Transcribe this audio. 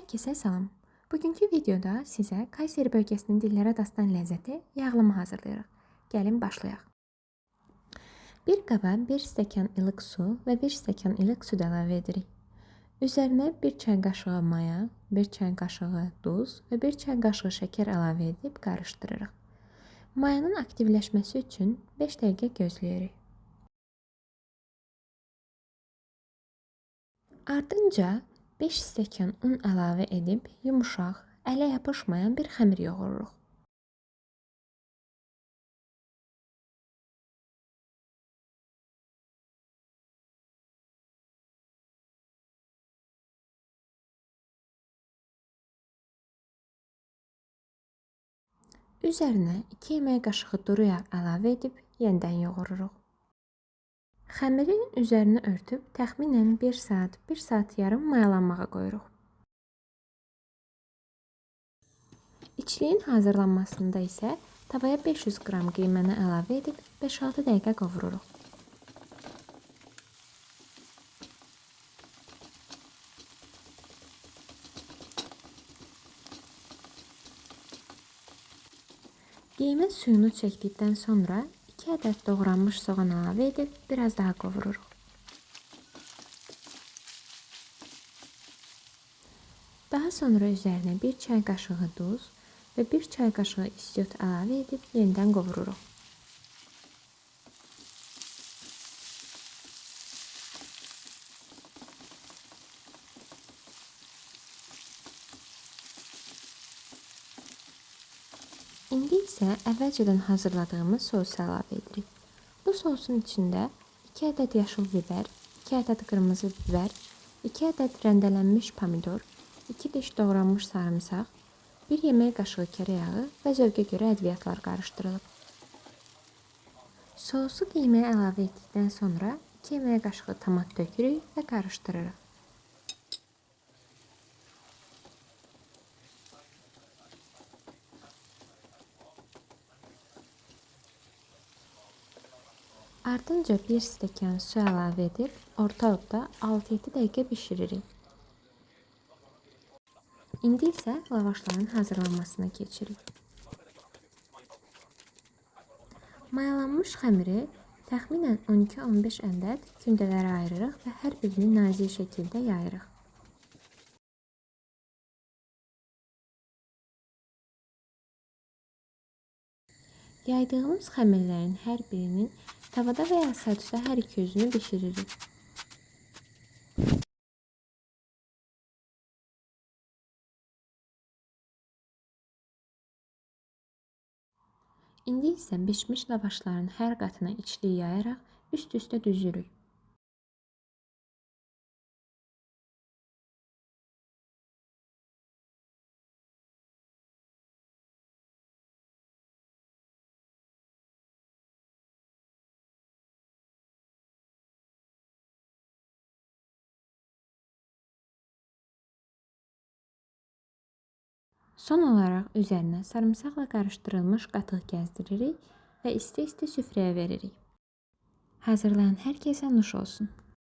Hər kəsə salam. Bugünkü videoda sizə Kayseri bölgəsinin dillərə dastan ləzzəti yağlama hazırlayırıq. Gəlin başlayaq. Bir qaba 1 stəkan ilıq su və 1 stəkan ilıq süd əlavə edirik. Üzərinə 1 çay qaşığı maya, 1 çay qaşığı duz və 1 çay qaşığı şəkər əlavə edib qarışdırırıq. Mayanın aktivləşməsi üçün 5 dəqiqə gözləyirik. Ardınca 5 stəkan un əlavə edib yumuşaq, ələ yapışmayan bir xəmir yoğururuq. Üzərinə 2 yemək qaşığı duru yağ əlavə edib yenidən yoğururuq. Xəmirin üzərini örtüb təxminən 1 saat, 1 saat yarım mayalanmağa qoyuruq. İçliyin hazırlanmasında isə tavaya 500 qram qiyməni əlavə edib 5-6 dəqiqə qovururuq. Qiymə suyunu çəkdikdən sonra 2 ədəd doğranmış soğan əlavə edib biraz daha qovururuq. Daha sonra üzərinə 1 çay qaşığı duz və 1 çay qaşığı istiot əlavə edib yenidən qovururuq. İndi isə əvvəlcədən hazırladığımız sosu əlavə edirik. Bu sosun içində 2 ədəd yaşıl biber, 2 ədəd qırmızı biber, 2 ədəd rəndələnmiş pomidor, 2 diş doğranmış sarımsaq, 1 yemək qaşığı kərə yağı və zövqə görə ədviyyatlar qarışdırılıb. Sosu qiyməyə əlavə etdikdən sonra 2 yemək qaşığı tomat tökürük və qarışdırırıq. Ardınca 1 stəkan su əlavə edib orta odda 6-7 dəqiqə bişiririk. İndi isə lavaşların hazırlanmasına keçirik. Mayalanmış xəmiri təxminən 12-15 ədəd kündələrə ayırırıq və hər birini nazik şəkildə yayırıq. Yaydığımız xəmirlərin hər birinin tavada və ya saçda hər iki yüzünü bişiririk. İndi isə bişmiş lavaşların hər qatına içliyi yayaraq üst-üstə düzürük. Son olaraq üzərinə sarımsaqla qarışdırılmış qatıq gəzdiririk və isti-isti süfrəyə veririk. Hazırlayan hər kəsə nuş olsun.